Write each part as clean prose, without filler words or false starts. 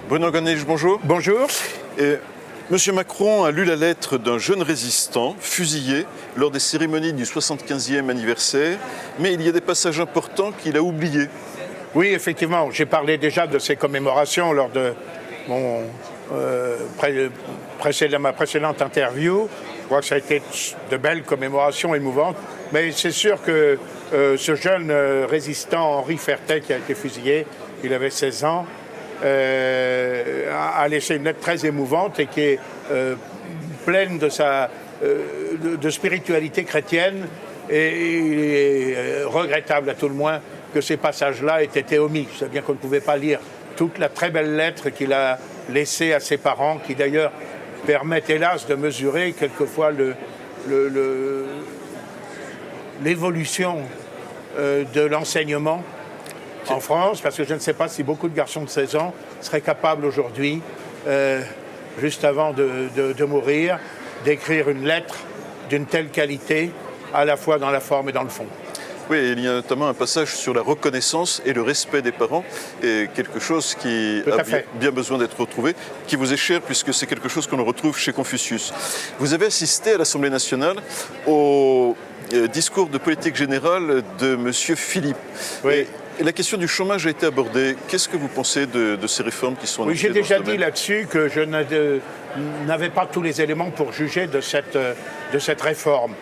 Bruno Goennech, bonjour. Bonjour. Monsieur Macron a lu la lettre d'un jeune résistant fusillé lors des cérémonies du 75e anniversaire, mais il y a des passages importants qu'il a oubliés. Oui, effectivement, j'ai parlé déjà de ces commémorations lors de ma précédente interview. Je crois que ça a été de belles commémorations émouvantes, mais c'est sûr que ce jeune résistant Henri Fertet qui a été fusillé, il avait 16 ans, a laissé une lettre très émouvante et qui est pleine de spiritualité chrétienne, et il est regrettable à tout le moins que ces passages-là aient été omis. Je sais bien qu'on ne pouvait pas lire toute la très belle lettre qu'il a laissée à ses parents, qui d'ailleurs permettent hélas de mesurer quelquefois l'évolution de l'enseignement en France, parce que je ne sais pas si beaucoup de garçons de 16 ans seraient capables aujourd'hui, juste avant de mourir, d'écrire une lettre d'une telle qualité, à la fois dans la forme et dans le fond. Oui, il y a notamment un passage sur la reconnaissance et le respect des parents, et quelque chose qui a bien besoin d'être retrouvé, qui vous est cher puisque c'est quelque chose qu'on retrouve chez Confucius. Vous avez assisté à l'Assemblée nationale au discours de politique générale de M. Philippe. Oui. Et la question du chômage a été abordée. Qu'est-ce que vous pensez de ces réformes qui sont annoncées ? Oui, j'ai déjà dit là-dessus que je n'avais pas tous les éléments pour juger de cette réforme.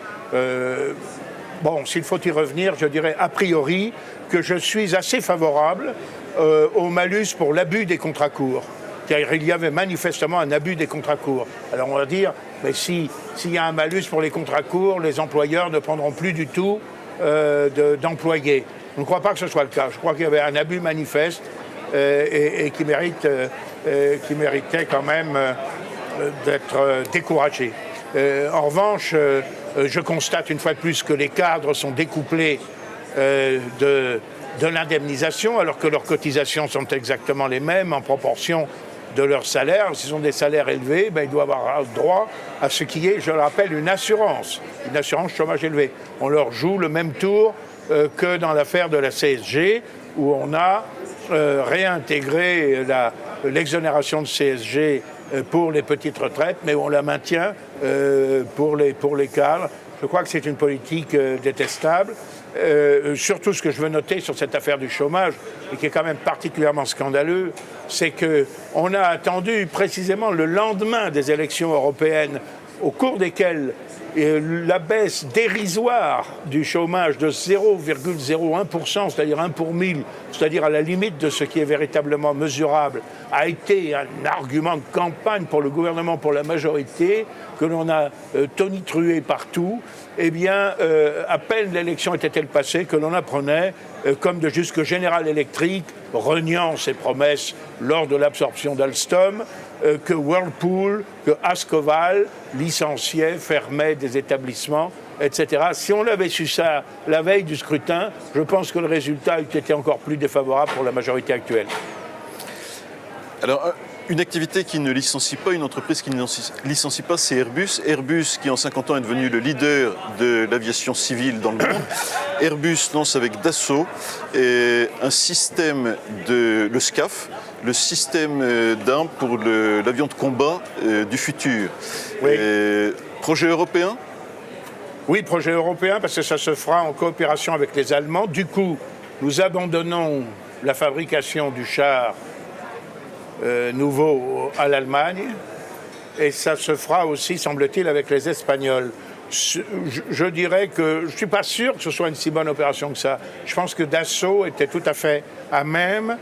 S'il faut y revenir, je dirais a priori que je suis assez favorable au malus pour l'abus des contrats courts. Car il y avait manifestement un abus des contrats courts. Alors on va dire, mais s'il y a un malus pour les contrats courts, les employeurs ne prendront plus du tout d'employés. Je ne crois pas que ce soit le cas. Je crois qu'il y avait un abus manifeste et qui méritait quand même d'être découragé. En revanche, je constate une fois de plus que les cadres sont découplés de l'indemnisation, alors que leurs cotisations sont exactement les mêmes en proportion de leur salaire. S'ils ont des salaires élevés, ils doivent avoir droit à ce qui est, je le rappelle, une assurance chômage élevé. On leur joue le même tour que dans l'affaire de la CSG, où on a réintégré l'exonération de CSG pour les petites retraites, mais on la maintient pour les cadres. Je crois que c'est une politique détestable. Surtout, ce que je veux noter sur cette affaire du chômage, et qui est quand même particulièrement scandaleux, c'est qu'on a attendu précisément le lendemain des élections européennes, au cours desquelles la baisse dérisoire du chômage de 0,01%, c'est-à-dire 1 pour 1000, c'est-à-dire à la limite de ce qui est véritablement mesurable, a été un argument de campagne pour le gouvernement, pour la majorité, que l'on a tonitrué partout. Eh bien, à peine l'élection était-elle passée que l'on apprenait, comme de jusque General Electric, reniant ses promesses lors de l'absorption d'Alstom, que Whirlpool, que Ascoval licenciaient, fermaient des établissements, etc. Si on avait su ça la veille du scrutin, je pense que le résultat eût été encore plus défavorable pour la majorité actuelle. Alors, une activité qui ne licencie pas, une entreprise qui ne licencie pas, c'est Airbus. Airbus qui en 50 ans est devenu le leader de l'aviation civile dans le monde. Airbus lance avec Dassault un système le SCAF, le système d'armes pour l'avion de combat du futur. Oui. Projet européen ? Oui, projet européen, parce que ça se fera en coopération avec les Allemands. Du coup, nous abandonnons la fabrication du char nouveau à l'Allemagne, et ça se fera aussi, semble-t-il, avec les Espagnols. Je dirais que je ne suis pas sûr que ce soit une si bonne opération que ça. Je pense que Dassault était tout à fait à même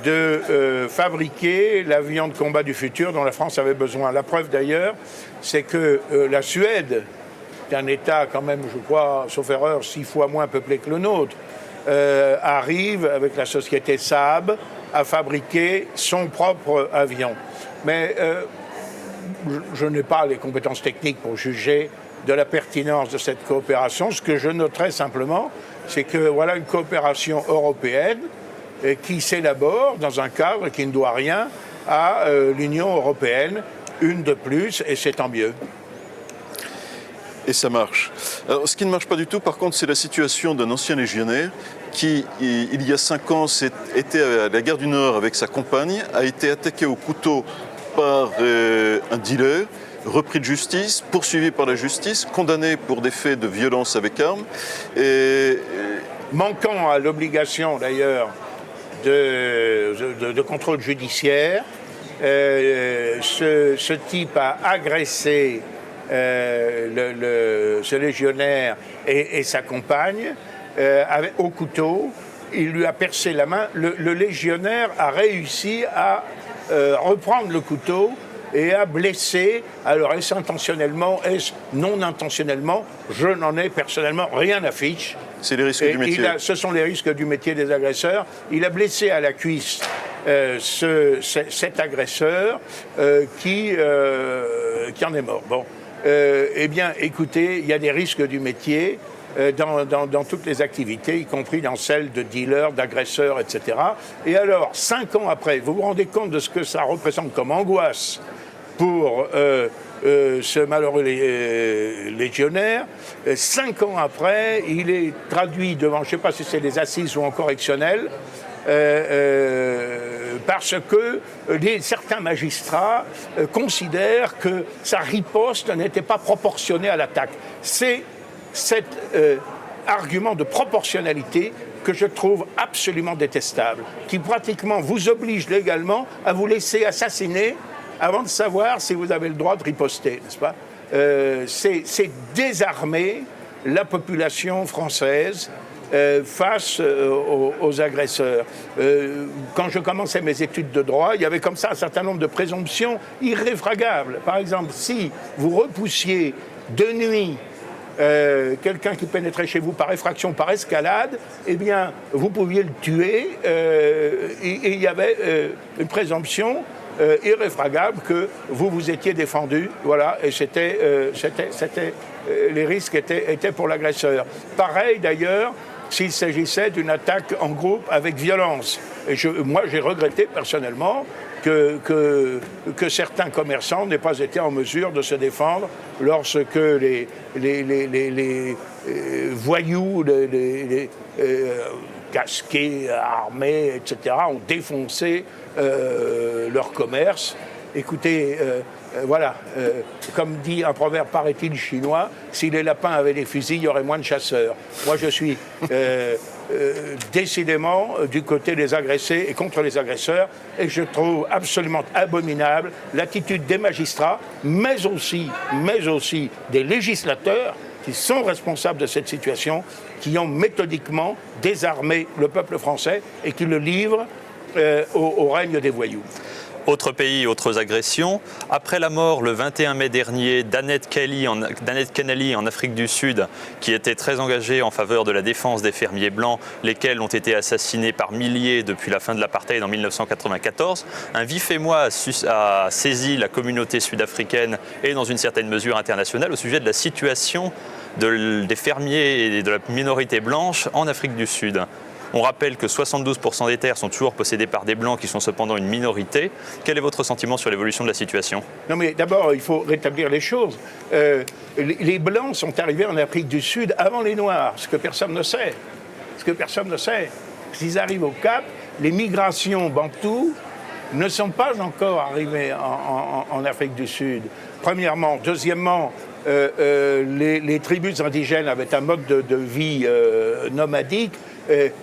de fabriquer l'avion de combat du futur dont la France avait besoin. La preuve d'ailleurs, c'est que la Suède, qui est un État quand même, je crois, sauf erreur, 6 fois moins peuplé que le nôtre, arrive avec la société Saab à fabriquer son propre avion. Mais je n'ai pas les compétences techniques pour juger de la pertinence de cette coopération. Ce que je noterai simplement, c'est que voilà une coopération européenne qui s'élabore dans un cadre qui ne doit rien à l'Union européenne, une de plus, et c'est tant mieux. Et ça marche. Alors, ce qui ne marche pas du tout, par contre, c'est la situation d'un ancien légionnaire qui, il y a 5 ans, était à la gare du Nord avec sa compagne, a été attaqué au couteau par un dealer, repris de justice, poursuivi par la justice, condamné pour des faits de violence avec arme. Manquant à l'obligation, d'ailleurs, de contrôle judiciaire, ce type a agressé ce légionnaire et sa compagne au couteau. Il lui a percé la main. Le légionnaire a réussi à reprendre le couteau et à blesser. Alors, est-ce intentionnellement, est-ce non intentionnellement? Je n'en ai personnellement rien à fiche. C'est les risques du métier. Ce sont les risques du métier des agresseurs. Il a blessé à la cuisse cet agresseur qui en est mort. Bon. Eh bien, écoutez, il y a des risques du métier dans toutes les activités, y compris dans celles de dealers, d'agresseurs, etc. Et alors, 5 ans après, vous vous rendez compte de ce que ça représente comme angoisse pour ce malheureux légionnaire. 5 ans après, il est traduit devant, je ne sais pas si c'est les assises ou en correctionnel, parce que certains magistrats considèrent que sa riposte n'était pas proportionnée à l'attaque. C'est cet argument de proportionnalité que je trouve absolument détestable, qui pratiquement vous oblige légalement à vous laisser assassiner avant de savoir si vous avez le droit de riposter, n'est-ce pas? C'est désarmer la population française face aux agresseurs. Quand je commençais mes études de droit, il y avait comme ça un certain nombre de présomptions irréfragables. Par exemple, si vous repoussiez de nuit quelqu'un qui pénétrait chez vous par effraction, par escalade, eh bien, vous pouviez le tuer et il y avait une présomption irréfragable que vous vous étiez défendu, voilà, et les risques étaient pour l'agresseur. Pareil d'ailleurs s'il s'agissait d'une attaque en groupe avec violence. Et moi j'ai regretté personnellement que certains commerçants n'aient pas été en mesure de se défendre lorsque les voyous, casqués, armés, etc., ont défoncé leur commerce. Écoutez, voilà, comme dit un proverbe, paraît-il, chinois, si les lapins avaient des fusils, il y aurait moins de chasseurs. Moi, je suis décidément du côté des agressés et contre les agresseurs, et je trouve absolument abominable l'attitude des magistrats, mais aussi des législateurs qui sont responsables de cette situation, qui ont méthodiquement désarmé le peuple français et qui le livrent au règne des voyous. Autre pays, autres agressions. Après la mort, le 21 mai dernier, d'Annette Kennelly en Afrique du Sud, qui était très engagée en faveur de la défense des fermiers blancs, lesquels ont été assassinés par milliers depuis la fin de l'apartheid en 1994, un vif émoi a saisi la communauté sud-africaine et dans une certaine mesure internationale au sujet de la situation des fermiers et de la minorité blanche en Afrique du Sud. On rappelle que 72% des terres sont toujours possédées par des Blancs qui sont cependant une minorité. Quel est votre sentiment sur l'évolution de la situation? Non mais d'abord, il faut rétablir les choses. Les Blancs sont arrivés en Afrique du Sud avant les Noirs, ce que personne ne sait. S'ils arrivent au Cap, les migrations bantoues ne sont pas encore arrivées en Afrique du Sud. Premièrement. Deuxièmement, les tribus indigènes avaient un mode de vie nomadique.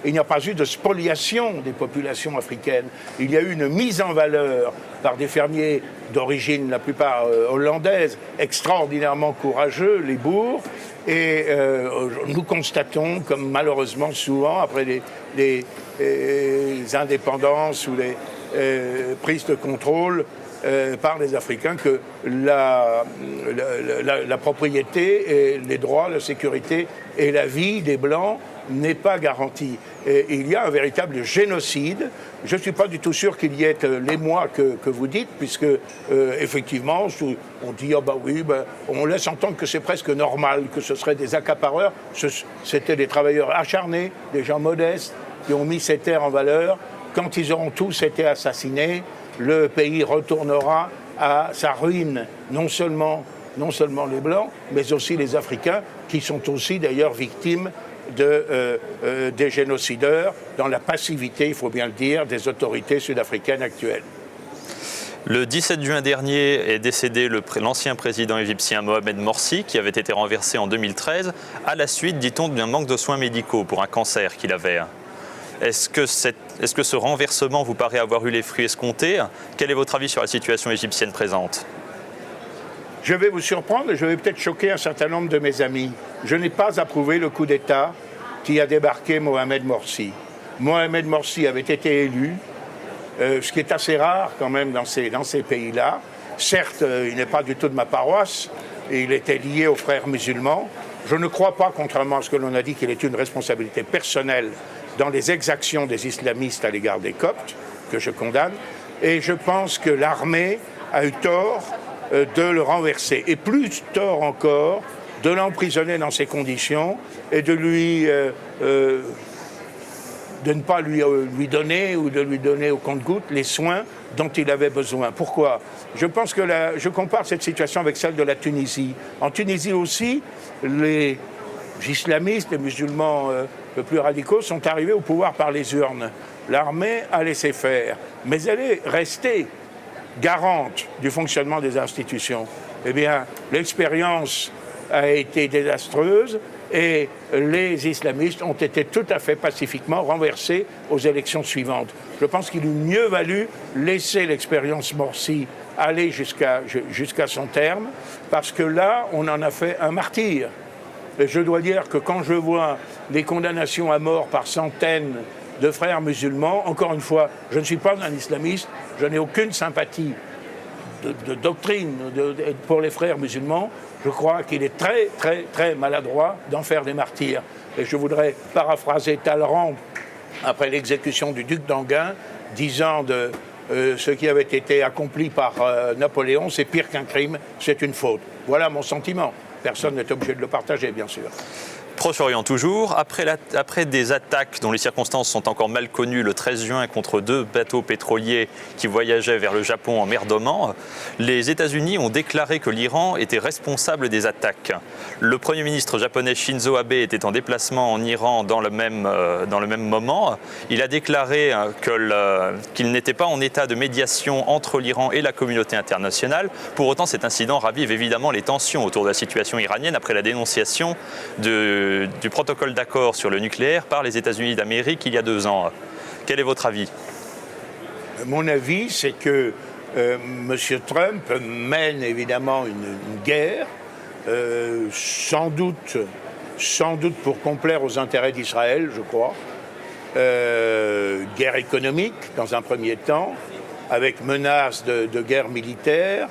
Il n'y a pas eu de spoliation des populations africaines. Il y a eu une mise en valeur par des fermiers d'origine, la plupart hollandaise, extraordinairement courageux, les boers. Et nous constatons, comme malheureusement souvent, après les indépendances ou les prises de contrôle par les Africains, que la propriété, et les droits, la sécurité et la vie des Blancs n'est pas garantie. Et il y a un véritable génocide. Je ne suis pas du tout sûr qu'il y ait l'émoi que vous dites, puisque effectivement, on dit on laisse entendre que c'est presque normal, que ce seraient des accapareurs. C'était des travailleurs acharnés, des gens modestes, qui ont mis ces terres en valeur. Quand ils auront tous été assassinés, le pays retournera à sa ruine, non seulement non seulement les Blancs, mais aussi les Africains, qui sont aussi d'ailleurs victimes des génocideurs dans la passivité, il faut bien le dire, des autorités sud-africaines actuelles. Le 17 juin dernier est décédé l'ancien président égyptien Mohamed Morsi, qui avait été renversé en 2013, à la suite, dit-on, d'un manque de soins médicaux pour un cancer qu'il avait. Est-ce que ce renversement vous paraît avoir eu les fruits escomptés? Quel est votre avis sur la situation égyptienne présente? Je vais vous surprendre et je vais peut-être choquer un certain nombre de mes amis. Je n'ai pas approuvé le coup d'État qui a débarqué Mohamed Morsi. Mohamed Morsi avait été élu, ce qui est assez rare quand même dans ces pays-là. Certes, il n'est pas du tout de ma paroisse, et il était lié aux frères musulmans. Je ne crois pas, contrairement à ce que l'on a dit, qu'il ait une responsabilité personnelle dans les exactions des islamistes à l'égard des Coptes, que je condamne. Et je pense que l'armée a eu tort de le renverser. Et plus tort encore, de l'emprisonner dans ces conditions et de ne pas lui donner ou de lui donner au compte-gouttes les soins dont il avait besoin. Pourquoi? Je pense que je compare cette situation avec celle de la Tunisie. En Tunisie aussi, les islamistes, les musulmans peu plus radicaux sont arrivés au pouvoir par les urnes. L'armée a laissé faire, mais elle est restée garante du fonctionnement des institutions. Eh bien, l'expérience a été désastreuse et les islamistes ont été tout à fait pacifiquement renversés aux élections suivantes. Je pense qu'il eût mieux valu laisser l'expérience Morsi aller jusqu'à son terme, parce que là, on en a fait un martyr. Et je dois dire que quand je vois les condamnations à mort par centaines de frères musulmans, encore une fois, je ne suis pas un islamiste, je n'ai aucune sympathie de doctrine pour les frères musulmans. Je crois qu'il est très, très, très maladroit d'en faire des martyrs. Et je voudrais paraphraser Talleyrand après l'exécution du duc d'Enghien, disant de ce qui avait été accompli par Napoléon, c'est pire qu'un crime, c'est une faute. Voilà mon sentiment. Personne n'est obligé de le partager, bien sûr. Proche-Orient toujours, après des attaques dont les circonstances sont encore mal connues le 13 juin contre 2 bateaux pétroliers qui voyageaient vers le Japon en mer d'Oman, les États-Unis ont déclaré que l'Iran était responsable des attaques. Le Premier ministre japonais Shinzo Abe était en déplacement en Iran dans le même moment. Il a déclaré qu'il n'était pas en état de médiation entre l'Iran et la communauté internationale. Pour autant, cet incident ravive évidemment les tensions autour de la situation iranienne après la dénonciation du protocole d'accord sur le nucléaire par les États-Unis d'Amérique il y a 2 ans. Quel est votre avis? Mon avis, c'est que M. Trump mène évidemment une guerre, sans doute pour complaire aux intérêts d'Israël, je crois. Guerre économique, dans un premier temps, avec menace de guerre militaire,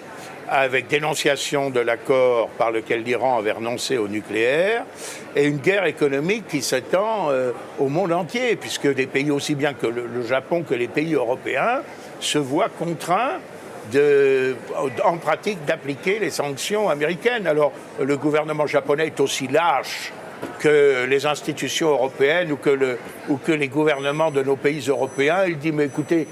avec dénonciation de l'accord par lequel l'Iran avait renoncé au nucléaire, et une guerre économique qui s'étend au monde entier, puisque des pays aussi bien que le Japon que les pays européens se voient contraints en pratique d'appliquer les sanctions américaines. Alors le gouvernement japonais est aussi lâche que les institutions européennes ou que les gouvernements de nos pays européens. Il dit, mais écoutez,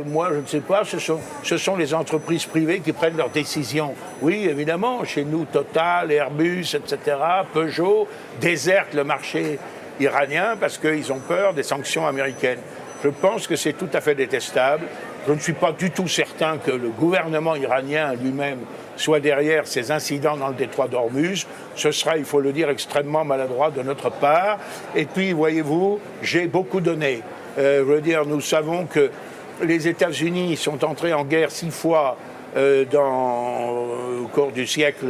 moi, je ne sais pas, ce sont les entreprises privées qui prennent leurs décisions. Oui, évidemment, chez nous, Total, Airbus, etc., Peugeot, désertent le marché iranien parce qu'ils ont peur des sanctions américaines. Je pense que c'est tout à fait détestable. Je ne suis pas du tout certain que le gouvernement iranien lui-même soit derrière ces incidents dans le détroit d'Ormuz. Ce sera, il faut le dire, extrêmement maladroit de notre part. Et puis, voyez-vous, j'ai beaucoup donné. Je veux dire, nous savons que les États-Unis sont entrés en guerre 6 fois au cours du siècle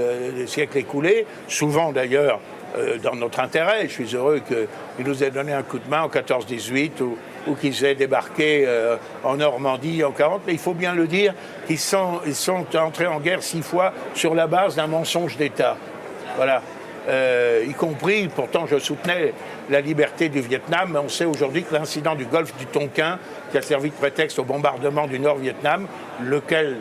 écoulé, souvent d'ailleurs dans notre intérêt. Je suis heureux qu'ils nous aient donné un coup de main en 14-18 ou qu'ils aient débarqué en Normandie en 40. Mais il faut bien le dire, ils sont entrés en guerre 6 fois sur la base d'un mensonge d'État. Voilà. Y compris, pourtant je soutenais la liberté du Vietnam, mais on sait aujourd'hui que l'incident du golfe du Tonkin, qui a servi de prétexte au bombardement du Nord-Vietnam, lequel,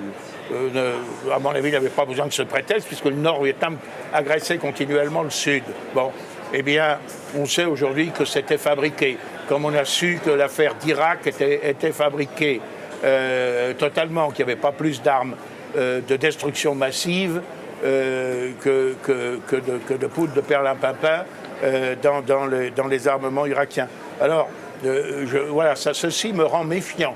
à mon avis, n'avait pas besoin de ce prétexte, puisque le Nord-Vietnam agressait continuellement le Sud. Bon, eh bien, on sait aujourd'hui que c'était fabriqué, comme on a su que l'affaire d'Irak était fabriquée totalement, qu'il n'y avait pas plus d'armes de destruction massive que de poudre de perlimpinpin dans les armements irakiens. Alors, voilà, ceci me rend méfiant.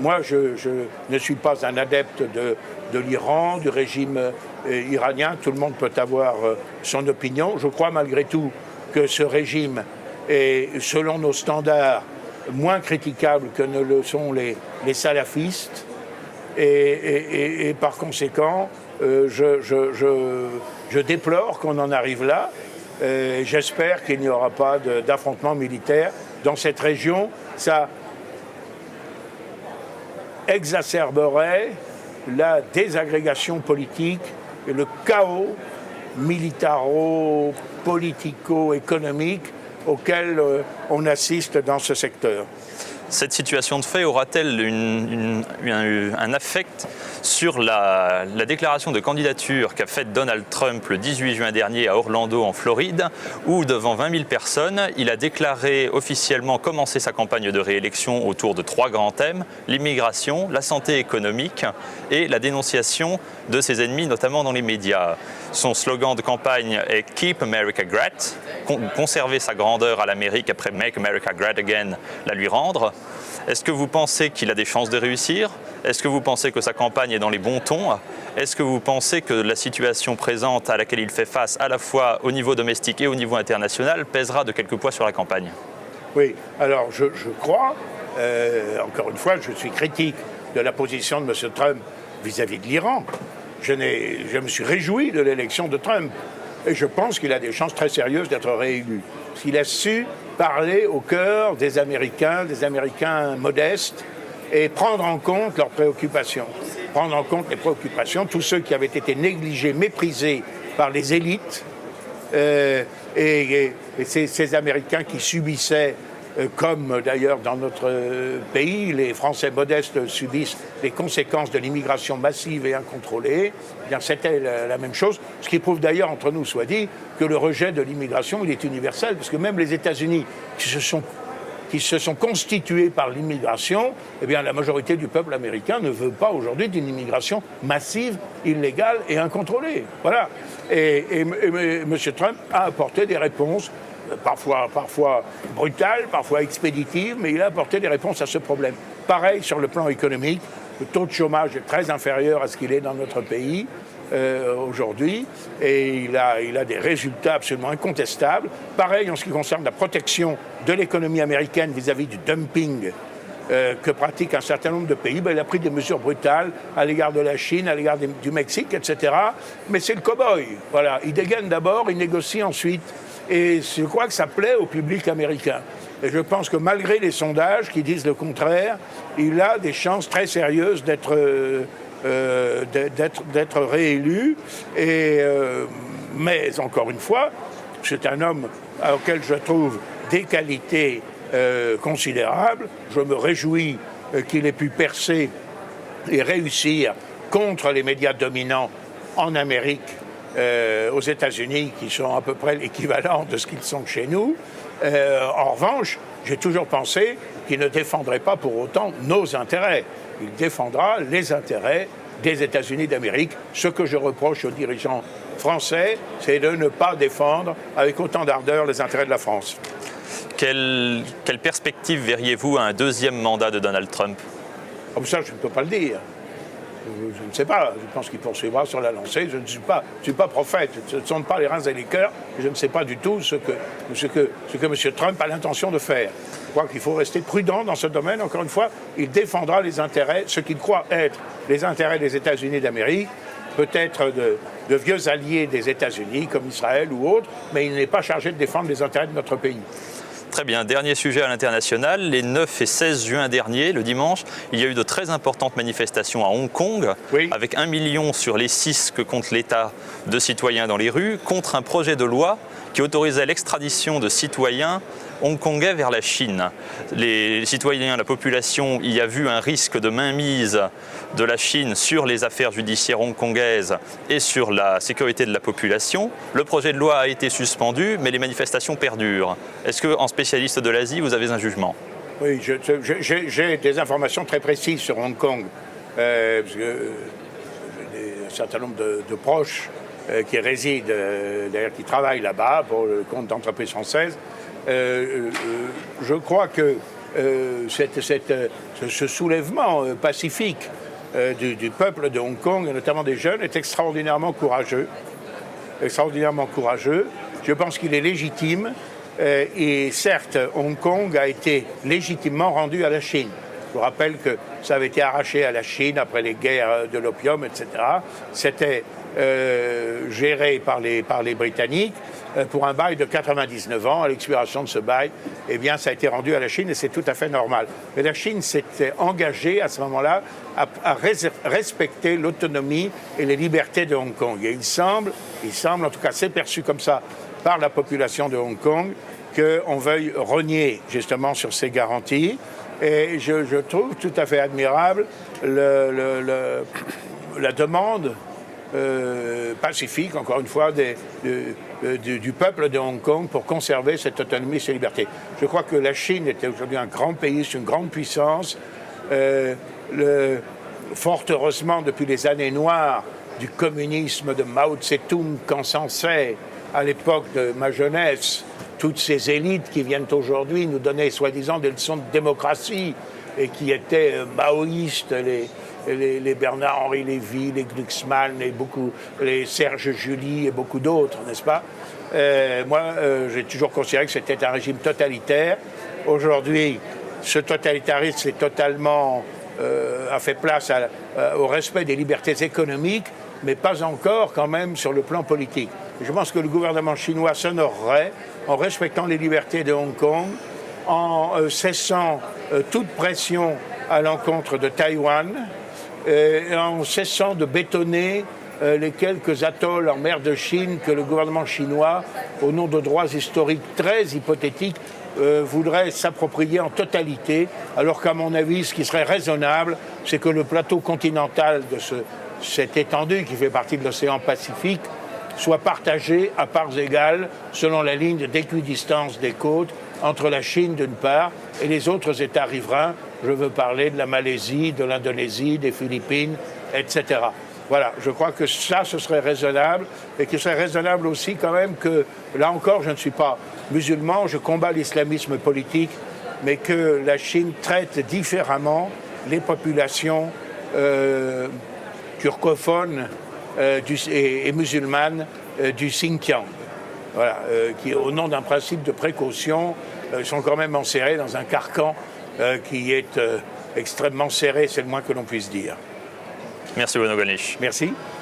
Moi, je ne suis pas un adepte de l'Iran, du régime iranien. Tout le monde peut avoir son opinion. Je crois malgré tout que ce régime est, selon nos standards, moins critiquable que ne le sont les salafistes. Et par conséquent, je déplore qu'on en arrive là. J'espère qu'il n'y aura pas d'affrontement militaire dans cette région. Ça exacerberait la désagrégation politique et le chaos militaro-politico-économique auquel on assiste dans ce secteur. Cette situation de fait aura-t-elle un affect sur la déclaration de candidature qu'a faite Donald Trump le 18 juin dernier à Orlando, en Floride, où, devant 20 000 personnes, il a déclaré officiellement commencer sa campagne de réélection autour de 3 grands thèmes: l'immigration, la santé économique et la dénonciation de ses ennemis, notamment dans les médias. Son slogan de campagne est « Keep America Great », conserver sa grandeur à l'Amérique après « Make America Great Again », la lui rendre. Est-ce que vous pensez qu'il a des chances de réussir? Est-ce que vous pensez que sa campagne est dans les bons tons? Est-ce que vous pensez que la situation présente à laquelle il fait face, à la fois au niveau domestique et au niveau international, pèsera de quelques poids sur la campagne? Oui, alors je crois, encore une fois, je suis critique de la position de M. Trump vis-à-vis de l'Iran. Je me suis réjoui de l'élection de Trump et je pense qu'il a des chances très sérieuses d'être réélu. Parce qu'il a su parler au cœur des Américains modestes, et prendre en compte leurs préoccupations. Prendre en compte les préoccupations, tous ceux qui avaient été négligés, méprisés par les élites, et ces Américains qui subissaient, comme d'ailleurs dans notre pays, les Français modestes subissent les conséquences de l'immigration massive et incontrôlée. Eh bien, c'était la même chose, ce qui prouve d'ailleurs, entre nous soit dit, que le rejet de l'immigration, il est universel, parce que même les États-Unis, qui se sont constitués par l'immigration, eh bien, la majorité du peuple américain ne veut pas aujourd'hui d'une immigration massive, illégale et incontrôlée. Voilà. Et M. Trump a apporté des réponses, parfois brutales, parfois expéditives, mais il a apporté des réponses à ce problème. Pareil sur le plan économique, le taux de chômage est très inférieur à ce qu'il est dans notre pays aujourd'hui, et il a des résultats absolument incontestables. Pareil en ce qui concerne la protection de l'économie américaine vis-à-vis du dumping que pratiquent un certain nombre de pays. Il a pris des mesures brutales à l'égard de la Chine, à l'égard du Mexique, etc. Mais c'est le cow-boy. Voilà. Il dégaine d'abord, il négocie ensuite. Et je crois que ça plaît au public américain. Et je pense que malgré les sondages qui disent le contraire, il a des chances très sérieuses d'être réélu. Mais encore une fois, c'est un homme auquel je trouve des qualités considérables. Je me réjouis qu'il ait pu percer et réussir contre les médias dominants en Amérique, aux États-Unis, qui sont à peu près l'équivalent de ce qu'ils sont chez nous. En revanche, j'ai toujours pensé qu'il ne défendrait pas pour autant nos intérêts. Il défendra les intérêts des États-Unis d'Amérique. Ce que je reproche aux dirigeants français, c'est de ne pas défendre avec autant d'ardeur les intérêts de la France. Quelle perspective verriez-vous à un deuxième mandat de Donald Trump? Comme ça, je ne peux pas le dire. Je ne sais pas, je pense qu'il poursuivra sur la lancée. Je ne suis pas prophète, ce ne sont pas les reins et les cœurs. Je ne sais pas du tout ce que M. Trump a l'intention de faire. Je crois qu'il faut rester prudent dans ce domaine. Encore une fois, il défendra les intérêts, ce qu'il croit être les intérêts des États-Unis d'Amérique, peut-être de vieux alliés des États-Unis, comme Israël ou autres, mais il n'est pas chargé de défendre les intérêts de notre pays. Très bien, dernier sujet à l'international. Les 9 et 16 juin dernier, le dimanche, il y a eu de très importantes manifestations à Hong Kong, oui, avec 1 million sur les 6 que compte l'État de citoyens dans les rues, contre un projet de loi qui autorisait l'extradition de citoyens hongkongais vers la Chine. Les citoyens, la population, y a vu un risque de mainmise de la Chine sur les affaires judiciaires hongkongaises et sur la sécurité de la population. Le projet de loi a été suspendu, mais les manifestations perdurent. Est-ce qu'en spécialiste de l'Asie, vous avez un jugement? Oui, j'ai des informations très précises sur Hong Kong. Parce que un certain nombre de proches qui résident, d'ailleurs qui travaillent là-bas pour le compte d'entreprises françaises. Je crois que ce soulèvement pacifique du peuple de Hong Kong, et notamment des jeunes, est extraordinairement courageux. Je pense qu'il est légitime. Et certes, Hong Kong a été légitimement rendu à la Chine. Je vous rappelle que ça avait été arraché à la Chine après les guerres de l'opium, etc. C'était géré par les Britanniques pour un bail de 99 ans. À l'expiration de ce bail, eh bien, ça a été rendu à la Chine et c'est tout à fait normal. Mais la Chine s'était engagée à ce moment-là à respecter l'autonomie et les libertés de Hong Kong. Et il semble, en tout cas c'est perçu comme ça par la population de Hong Kong, qu'on veuille renier justement sur ces garanties. Et je trouve tout à fait admirable la demande pacifique, encore une fois, du peuple de Hong Kong pour conserver cette autonomie et ces libertés. Je crois que la Chine est aujourd'hui un grand pays, c'est une grande puissance. Fort heureusement, depuis les années noires du communisme de Mao Tse-tung, qu'encensaient à l'époque de ma jeunesse toutes ces élites qui viennent aujourd'hui nous donner soi-disant des leçons de démocratie et qui étaient maoïstes, les Bernard-Henri Lévy, les Glucksmann, les Serge July et beaucoup d'autres, n'est-ce pas? J'ai toujours considéré que c'était un régime totalitaire. Aujourd'hui, ce totalitarisme est totalement a fait place au respect des libertés économiques, mais pas encore quand même sur le plan politique. Je pense que le gouvernement chinois s'honorerait en respectant les libertés de Hong Kong, en cessant toute pression à l'encontre de Taïwan, en cessant de bétonner les quelques atolls en mer de Chine que le gouvernement chinois, au nom de droits historiques très hypothétiques, voudrait s'approprier en totalité, alors qu'à mon avis, ce qui serait raisonnable, c'est que le plateau continental de cette étendue qui fait partie de l'océan Pacifique soit partagé à parts égales selon la ligne d'équidistance des côtes entre la Chine d'une part et les autres États riverains. Je veux parler de la Malaisie, de l'Indonésie, des Philippines, etc. Voilà, je crois que ça, ce serait raisonnable et qu'il serait raisonnable aussi quand même que, là encore, je ne suis pas musulman, je combats l'islamisme politique, mais que la Chine traite différemment les populations turcophones et musulmanes du Xinjiang, voilà, qui, au nom d'un principe de précaution, sont quand même enserrés dans un carcan qui est extrêmement serré, c'est le moins que l'on puisse dire. Merci Bruno Gollnisch. Merci.